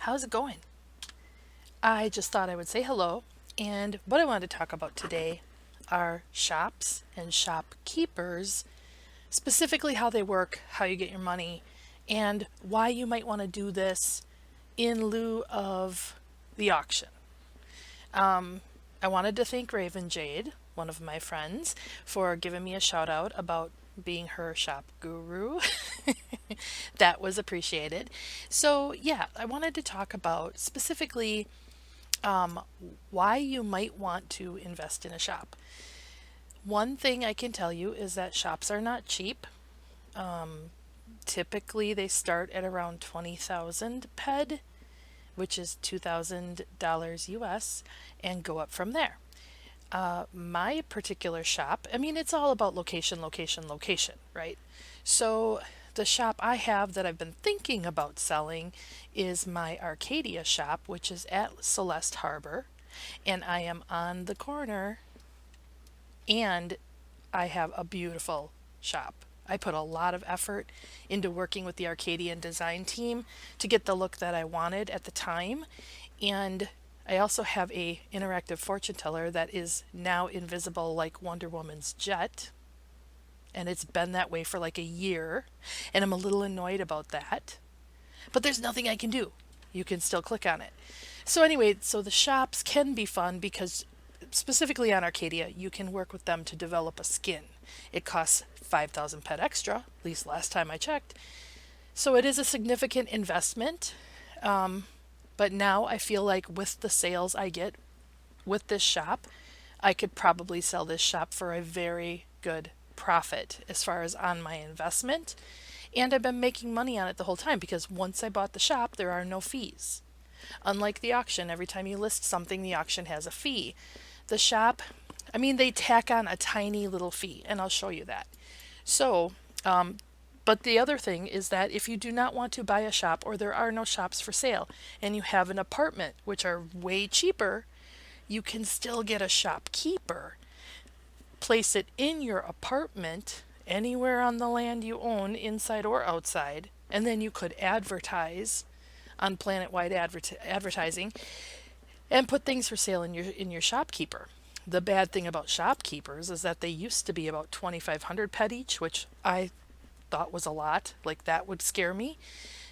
How's it going? I just thought I would say hello, and what I wanted to talk about today are shops and shopkeepers, specifically how they work, how you get your money, and why you might want to do this in lieu of the auction. I wanted to thank Raven Jade, one of my friends, for giving me a shout out about being her shop guru. That was appreciated. So, yeah, I wanted to talk about specifically um, why you might want to invest in a shop. One thing I can tell you is that shops are not cheap. Typically, they start at around 20,000 PED, which is $2,000 US, and go up from there. My particular shop, I mean, it's all about location, location, location, right? So the shop I have that I've been thinking about selling is my Arcadia shop, which is at Celeste Harbor, and I am on the corner, and I have a beautiful shop. I put a lot of effort into working with the Arcadian design team to get the look that I wanted at the time, and I also have a interactive fortune teller that is now invisible like Wonder Woman's jet, and it's been that way for like a year, and I'm a little annoyed about that. But there's nothing I can do. You can still click on it. So anyway, so the shops can be fun because specifically on Arcadia, you can work with them to develop a skin. It costs 5,000 pet extra, at least last time I checked. So it is a significant investment. But now I feel like with the sales I get with this shop, I could probably sell this shop for a very good profit as far as on my investment. And I've been making money on it the whole time because once I bought the shop, there are no fees. Unlike the auction, every time you list something, the auction has a fee. The shop, I mean, they tack on a tiny little fee, and I'll show you that. So, but the other thing is that if you do not want to buy a shop or there are no shops for sale and you have an apartment, which are way cheaper, you can still get a shopkeeper, place it in your apartment anywhere on the land you own, inside or outside, and then you could advertise on planet-wide advertising and put things for sale in your shopkeeper. The bad thing about shopkeepers is that they used to be about 2,500 pet each, which I thought was a lot. Like that would scare me.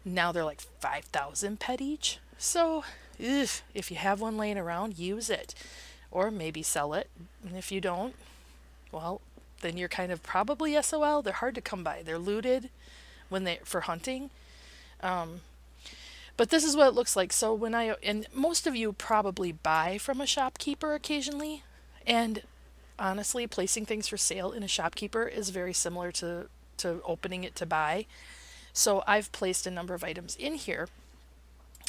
Now they're like 5,000 pet each. So, if you have one laying around, use it. Or maybe sell it. And if you don't, well, then you're kind of probably SOL. They're hard to come by. They're looted when they for hunting. But this is what it looks like. So and most of you probably buy from a shopkeeper occasionally, and honestly, placing things for sale in a shopkeeper is very similar to opening it to buy. So I've placed a number of items in here,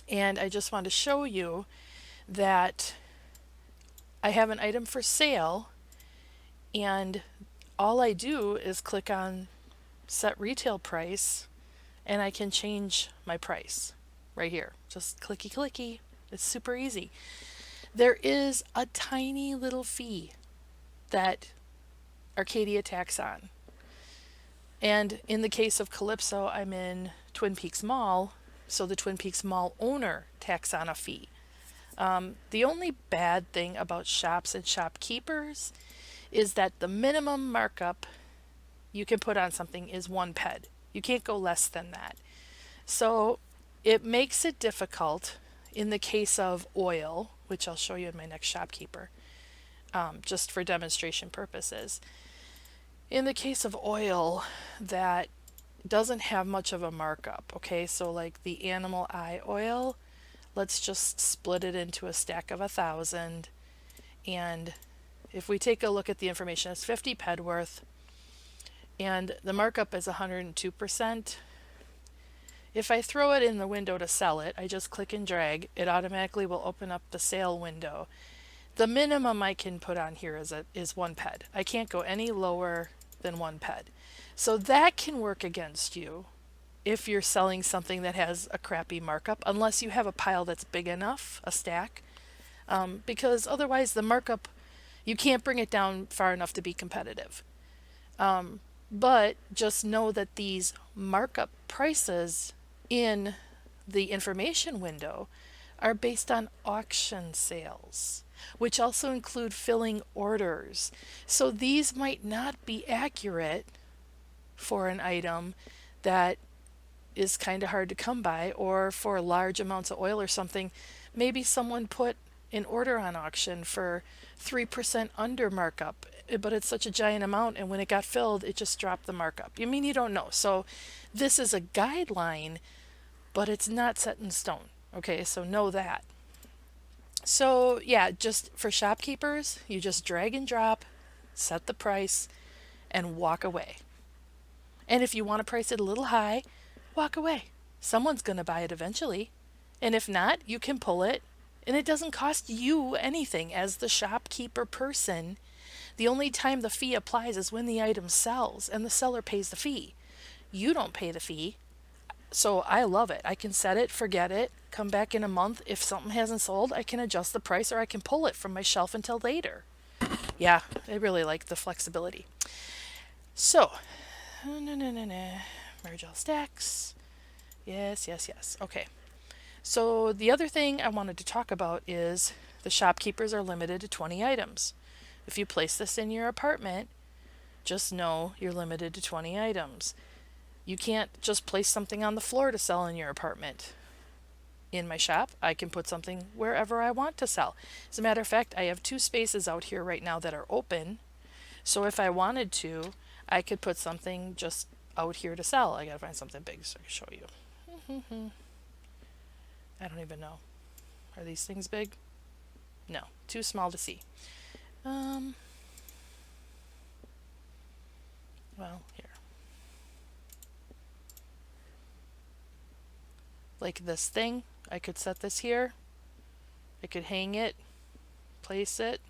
and I just want to show you that I have an item for sale, and all I do is click on set retail price, and I can change my price right here. Just clicky clicky. It's super easy. There is a tiny little fee that Arcadia tacks on. And in the case of Calypso, I'm in Twin Peaks Mall, so the Twin Peaks Mall owner tacks on a fee. The only bad thing about shops and shopkeepers is that the minimum markup you can put on something is 1 PED. You can't go less than that. So it makes it difficult in the case of oil, which I'll show you in my next shopkeeper, just for demonstration purposes. In the case of oil that doesn't have much of a markup, okay, so like the animal eye oil, let's just split it into a stack of 1,000, and if we take a look at the information, it's 50 PED worth, and the markup is 102%. If I throw it in the window to sell it, I just click and drag, it automatically will open up the sale window. The minimum I can put on here is 1 PED. I can't go any lower than 1 PED. So that can work against you if you're selling something that has a crappy markup, unless you have a pile that's big enough, a stack, because otherwise the markup, you can't bring it down far enough to be competitive. But just know that these markup prices in the information window are based on auction sales, which also include filling orders. So these might not be accurate for an item that is kind of hard to come by, or for large amounts of oil or something. Maybe someone put an order on auction for 3% under markup, but it's such a giant amount, and when it got filled, it just dropped the markup. I mean, you don't know. So this is a guideline, but it's not set in stone. Okay, so know that. So yeah, just for shopkeepers, you just drag and drop, set the price, and walk away. And if you want to price it a little high, walk away. Someone's going to buy it eventually. And if not, you can pull it, and it doesn't cost you anything as the shopkeeper person. The only time the fee applies is when the item sells and the seller pays the fee. You don't pay the fee. So I love it. I can set it, forget it, come back in a month. If something hasn't sold, I can adjust the price, or I can pull it from my shelf until later. Yeah, I really like the flexibility. So, merge all stacks. Yes, yes, yes. Okay. So the other thing I wanted to talk about is the shopkeepers are limited to 20 items. If you place this in your apartment, just know you're limited to 20 items. You can't just place something on the floor to sell in your apartment. In my shop, I can put something wherever I want to sell. As a matter of fact, I have 2 spaces out here right now that are open. So if I wanted to, I could put something just out here to sell. I gotta find something big so I can show you. I don't even know. Are these things big? No, too small to see. Well, here. Like this thing, I could set this here. I could hang it, place it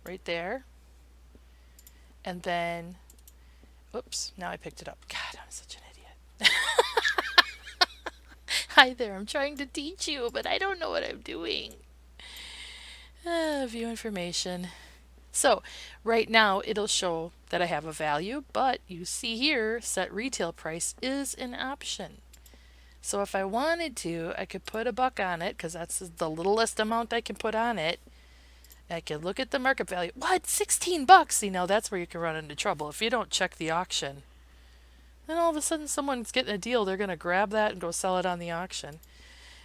right there. And then, oops, now I picked it up. God, I'm such an idiot. Hi there, I'm trying to teach you, but I don't know what I'm doing. View information. So right now it'll show that I have a value, but you see here, set retail price is an option. So if I wanted to, I could put $1 on it, because that's the littlest amount I can put on it. I could look at the market value. What? $16? See, now that's where you can run into trouble. If you don't check the auction, then all of a sudden someone's getting a deal. They're going to grab that and go sell it on the auction.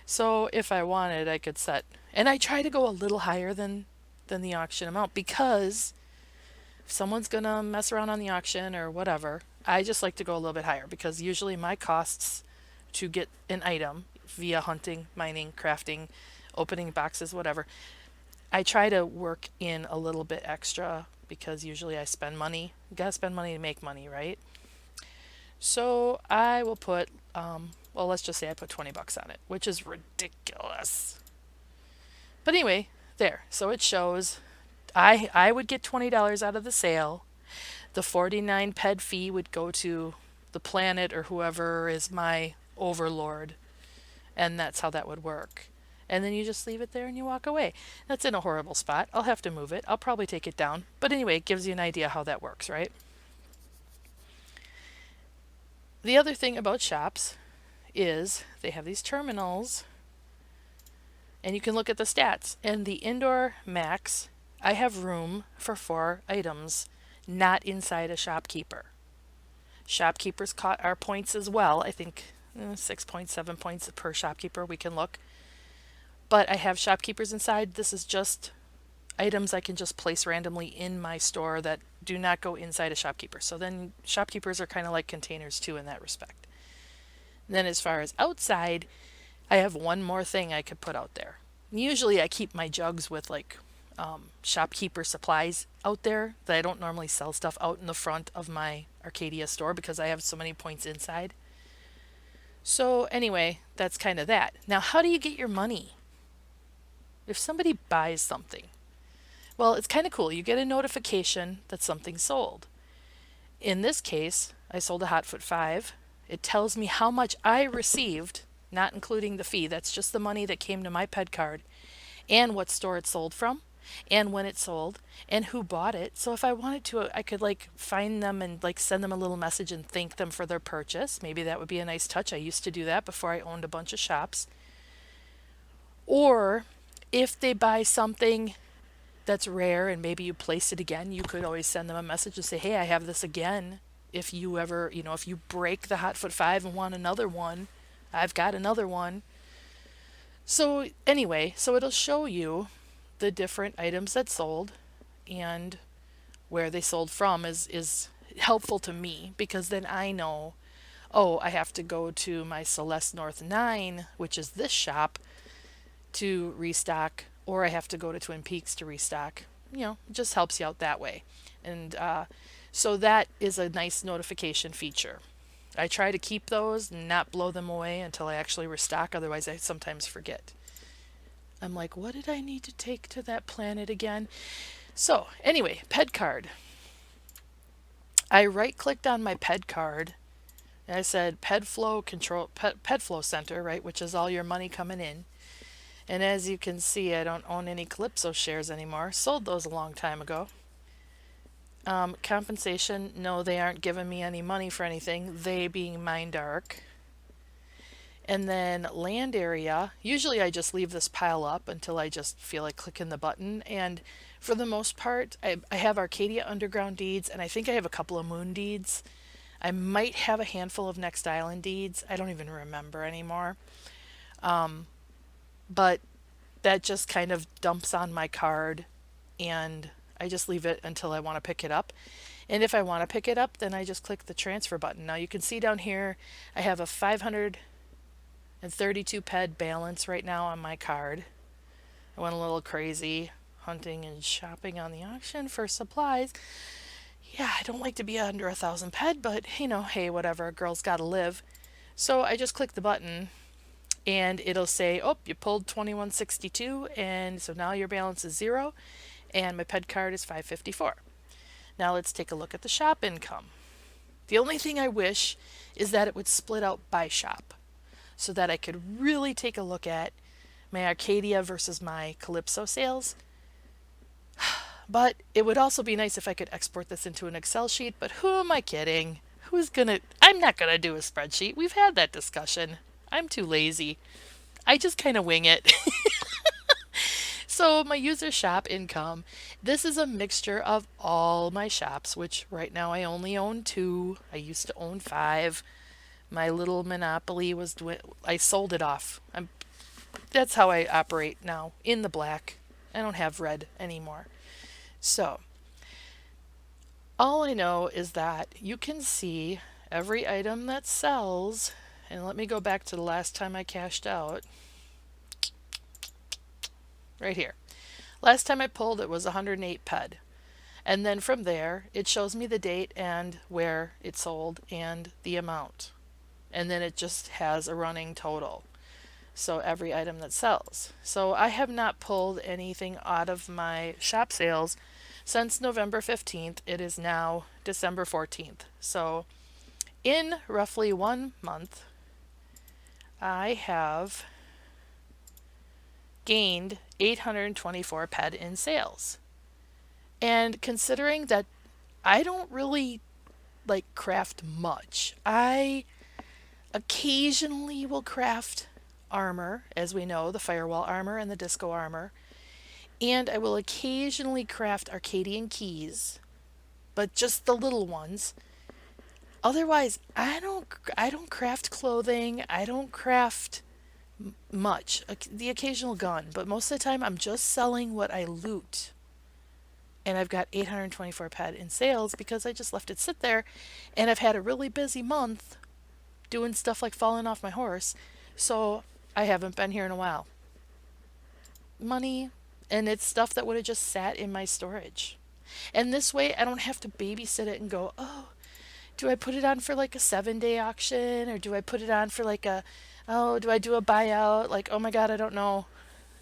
So if I wanted, I could set. And I try to go a little higher than the auction amount, because if someone's going to mess around on the auction or whatever, I just like to go a little bit higher, because usually my costs to get an item via hunting, mining, crafting, opening boxes, whatever, I try to work in a little bit extra, because usually I spend money. You gotta spend money to make money, right? So I will put, well, let's just say I put $20 on it, which is ridiculous. But anyway, there. So it shows I would get $20 out of the sale. The 49 PED fee would go to the planet or whoever is my overlord. And that's how that would work. And then you just leave it there and you walk away. That's in a horrible spot. I'll have to move it. I'll probably take it down. But anyway, it gives you an idea how that works, right? The other thing about shops is they have these terminals, and you can look at the stats. And the indoor max, I have room for 4 items, not inside a shopkeeper. Shopkeepers caught our points as well. I think 6 points, 7 points per shopkeeper, we can look. But I have shopkeepers inside. This is just items I can just place randomly in my store that do not go inside a shopkeeper. So then shopkeepers are kind of like containers too in that respect. And then as far as outside, I have one more thing I could put out there. Usually I keep my jugs with like shopkeeper supplies out there, that I don't normally sell stuff out in the front of my Arcadia store because I have so many points inside. So anyway, that's kind of that. Now, how do you get your money? If somebody buys something, well, it's kind of cool. You get a notification that something's sold. In this case, I sold a Hotfoot 5. It tells me how much I received, not including the fee. That's just the money that came to my PED card, and what store it sold from, and when it sold, and who bought it. So if I wanted to, I could like find them and like send them a little message and thank them for their purchase. Maybe that would be a nice touch. I used to do that before I owned a bunch of shops. Or if they buy something that's rare and maybe you place it again, you could always send them a message and say, hey, I have this again. If you ever, if you break the Hotfoot 5 and want another one, I've got another one. So anyway, so it'll show you the different items that sold, and where they sold from is helpful to me, because then I know, oh, I have to go to my Celeste North 9, which is this shop, to restock, or I have to go to Twin Peaks to restock. It just helps you out that way. And so that is a nice notification feature. I try to keep those and not blow them away until I actually restock, otherwise I sometimes forget. I'm like, what did I need to take to that planet again? So anyway, PED card. I right clicked on my PED card and I said PED flow control, PED flow center, right, which is all your money coming in. And as you can see, I don't own any Calypso shares anymore. Sold those a long time ago. Compensation, no, they aren't giving me any money for anything, they being Mindark. And then land area, usually I just leave this pile up until I just feel like clicking the button. And for the most part, I have Arcadia Underground deeds, and I think I have a couple of Moon deeds. I might have a handful of Next Island deeds. I don't even remember anymore. But that just kind of dumps on my card, and I just leave it until I want to pick it up. And if I want to pick it up, then I just click the transfer button. Now you can see down here, I have a 532 PED balance right now on my card. I went a little crazy hunting and shopping on the auction for supplies. Yeah, I don't like to be under 1,000 PED, but hey, whatever, a girl's gotta live. So I just click the button and it'll say, oh, you pulled 2162, and so now your balance is 0, and my PED card is 554. Now let's take a look at the shop income. The only thing I wish is that it would split out by shop, so that I could really take a look at my Arcadia versus my Calypso sales. But it would also be nice if I could export this into an Excel sheet, but who am I kidding? I'm not gonna do a spreadsheet. We've had that discussion. I'm too lazy. I just kind of wing it. So my user shop income, this is a mixture of all my shops, which right now I only own 2. I used to own 5. My little monopoly I sold it off. That's how I operate now, in the black. I don't have red anymore. So all I know is that you can see every item that sells. And let me go back to the last time I cashed out. Right here. Last time I pulled, it was 108 PED. And then from there, it shows me the date and where it sold and the amount. And then it just has a running total. So every item that sells. So I have not pulled anything out of my shop sales since November 15th. It is now December 14th. So in roughly 1 month, I have gained 824 PED in sales. And considering that I don't really craft much, I occasionally will craft armor, as we know, the firewall armor and the disco armor, and I will occasionally craft Arcadian keys, but just the little ones. Otherwise, I don't craft clothing. I don't craft much. The occasional gun, but most of the time I'm just selling what I loot. And I've got 824 PED in sales because I just left it sit there, and I've had a really busy month doing stuff like falling off my horse, so I haven't been here in a while. Money, and it's stuff that would have just sat in my storage. And this way I don't have to babysit it and go, oh, do I put it on for a 7-day auction, or do I put it on for do I do a buyout? Oh my God, I don't know.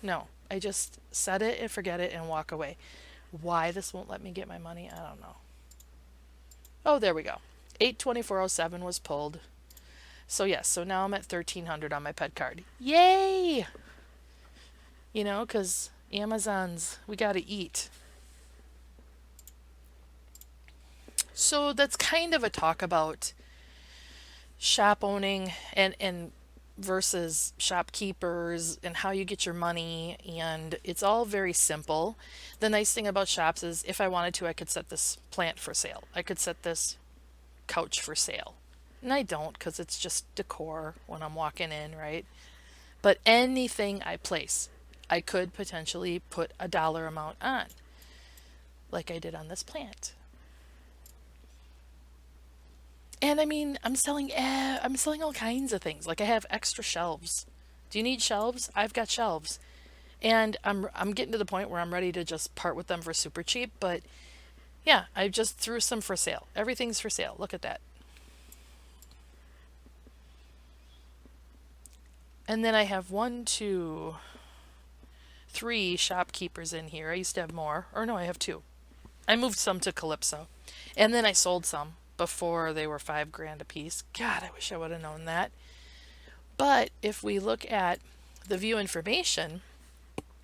No, I just set it and forget it and walk away. Why this won't let me get my money, I don't know. Oh, there we go. 82407 was pulled. So yes, so now I'm at 1,300 on my PED card. Yay! Because Amazons, we gotta eat. So that's kind of a talk about shop owning and versus shopkeepers and how you get your money, and it's all very simple. The nice thing about shops is if I wanted to, I could set this plant for sale. I could set this couch for sale. And I don't because it's just decor when I'm walking in, right? But anything I place, I could potentially put a dollar amount on, like I did on this plant. And I mean, I'm selling all kinds of things. Like I have extra shelves. Do you need shelves? I've got shelves. And I'm getting to the point where I'm ready to just part with them for super cheap, but yeah, I just threw some for sale. Everything's for sale. Look at that. And then I have one, two, three shopkeepers in here. I used to have more. Or no, I have two. I moved some to Calypso. And then I sold some before they were $5,000 a piece. God, I wish I would have known that. But if we look at the view information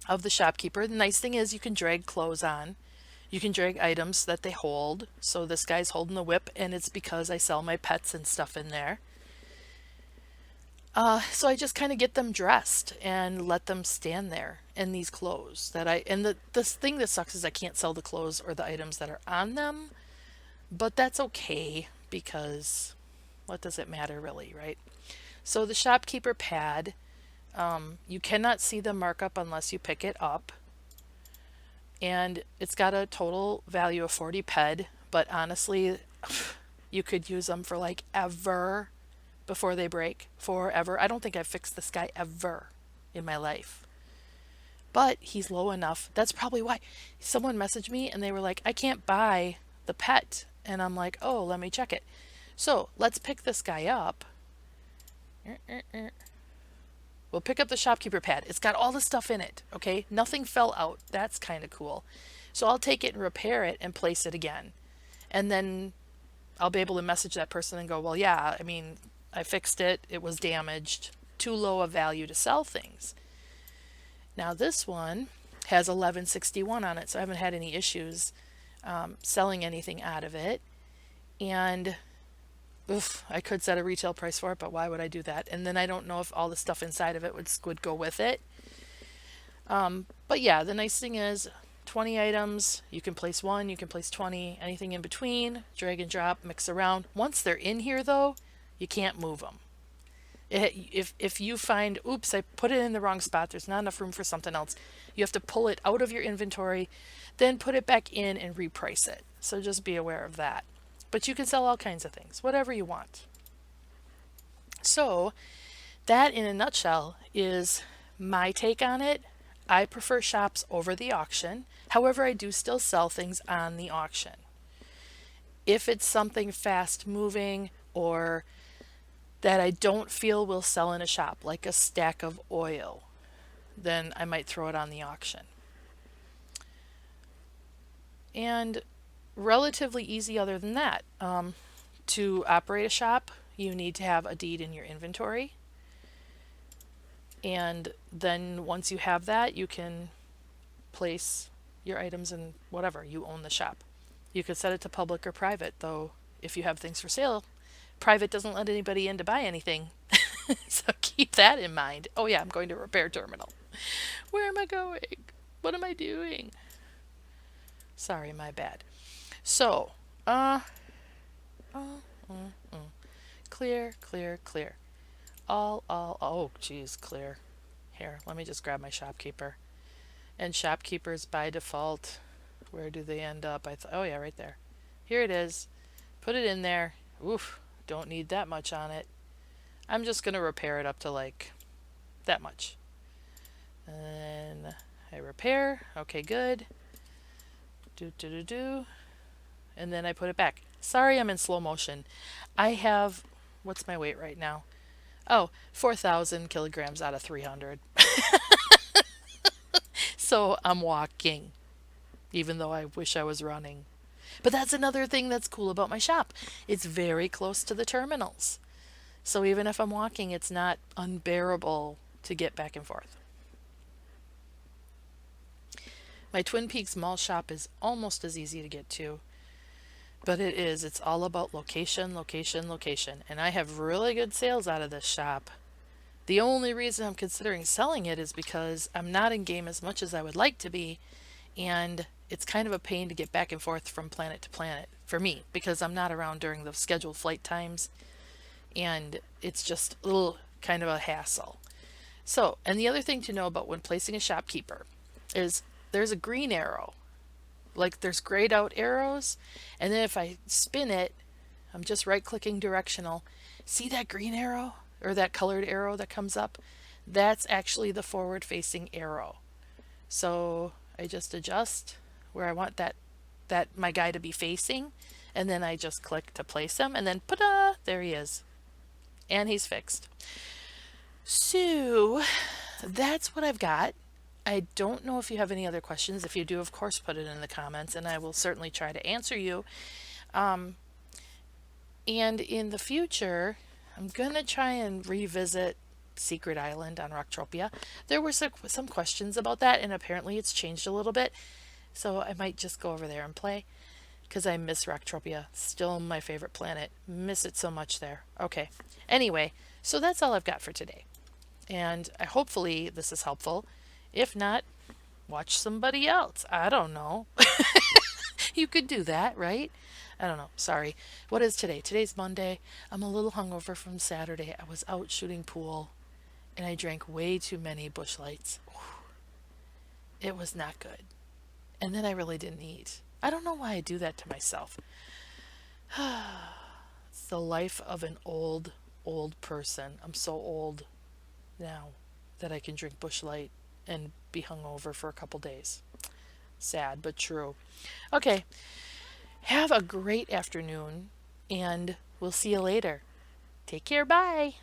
of the shopkeeper, the nice thing is you can drag clothes on. You can drag items that they hold. So this guy's holding the whip, and it's because I sell my pets and stuff in there. So I just kind of get them dressed and let them stand there in these clothes that and this thing that sucks is I can't sell the clothes or the items that are on them, but that's okay because what does it matter really, right? So the shopkeeper pad, you cannot see the markup unless you pick it up, and it's got a total value of 40 PED, but honestly, you could use them for like ever before they break. Forever. I don't think I've fixed this guy ever in my life. But he's low enough. That's probably why. Someone messaged me and they were like, I can't buy the pet. And I'm like, oh, let me check it. So let's pick this guy up. We'll pick up the shopkeeper pad. It's got all the stuff in it, okay? Nothing fell out. That's kind of cool. So I'll take it and repair it and place it again. And then I'll be able to message that person and go, well, yeah, I mean, I fixed it. It was damaged. Too low a value to sell things. Now this one has 1161 on it, so I haven't had any issues selling anything out of it. And I could set a retail price for it, but why would I do that? And then I don't know if all the stuff inside of it would go with it. But yeah, the nice thing is 20 items. You can place one, you can place 20, anything in between, drag and drop, mix around. Once they're in here though, you can't move them. If you find, oops, I put it in the wrong spot, there's not enough room for something else, you have to pull it out of your inventory, then put it back in and reprice it. So just be aware of that. But you can sell all kinds of things, whatever you want. So that in a nutshell is my take on it. I prefer shops over the auction. However, I do still sell things on the auction. If it's something fast moving or that I don't feel will sell in a shop, like a stack of oil, then I might throw it on the auction. And relatively easy other than that. To operate a shop, you need to have a deed in your inventory. And then once you have that, you can place your items in whatever. You own the shop. You could set it to public or private, though if you have things for sale, private doesn't let anybody in to buy anything. So keep that in mind. Oh yeah, I'm going to repair terminal. Where am I going? What am I doing? Sorry, my bad. So, clear, clear, clear. Oh, geez, clear. Here, let me just grab my shopkeeper. And shopkeepers by default, where do they end up? Oh yeah, right there. Here it is. Put it in there. Oof, don't need that much on it. I'm just going to repair it up to like that much. And I repair. Okay, good. Do. And then I put it back. Sorry, I'm in slow motion. I have, what's my weight right now? Oh, 4,000 kilograms out of 300. So I'm walking, even though I wish I was running. But that's another thing that's cool about my shop. It's very close to the terminals. So even if I'm walking, it's not unbearable to get back and forth. My Twin Peaks mall shop is almost as easy to get to. But it's all about location, location, location. And I have really good sales out of this shop. The only reason I'm considering selling it is because I'm not in game as much as I would like to be, and it's kind of a pain to get back and forth from planet to planet for me because I'm not around during the scheduled flight times, and it's just a little kind of a hassle. So, and the other thing to know about when placing a shopkeeper is there's a green arrow. Like there's grayed out arrows, and then if I spin it, I'm just right clicking directional. See that green arrow or that colored arrow that comes up? That's actually the forward facing arrow. So I just adjust where I want that my guy to be facing, and then I just click to place him, and then ta-da, there he is. And he's fixed. So that's what I've got. I don't know if you have any other questions. If you do, of course, put it in the comments, and I will certainly try to answer you. And in the future, I'm going to try and revisit Secret Island on Rocktropia. There were some questions about that, and apparently it's changed a little bit. So I might just go over there and play because I miss Rocktropia. Still my favorite planet. Miss it so much there. Okay. Anyway, so that's all I've got for today. And hopefully this is helpful. If not, watch somebody else. I don't know. You could do that, right? I don't know. Sorry. What is today? Today's Monday. I'm a little hungover from Saturday. I was out shooting pool and I drank way too many Busch Lights. It was not good. And then I really didn't eat. I don't know why I do that to myself. It's the life of an old person. I'm so old now that I can drink Busch Light and be hungover for a couple days. Sad, but true. Okay. Have a great afternoon, and we'll see you later. Take care. Bye.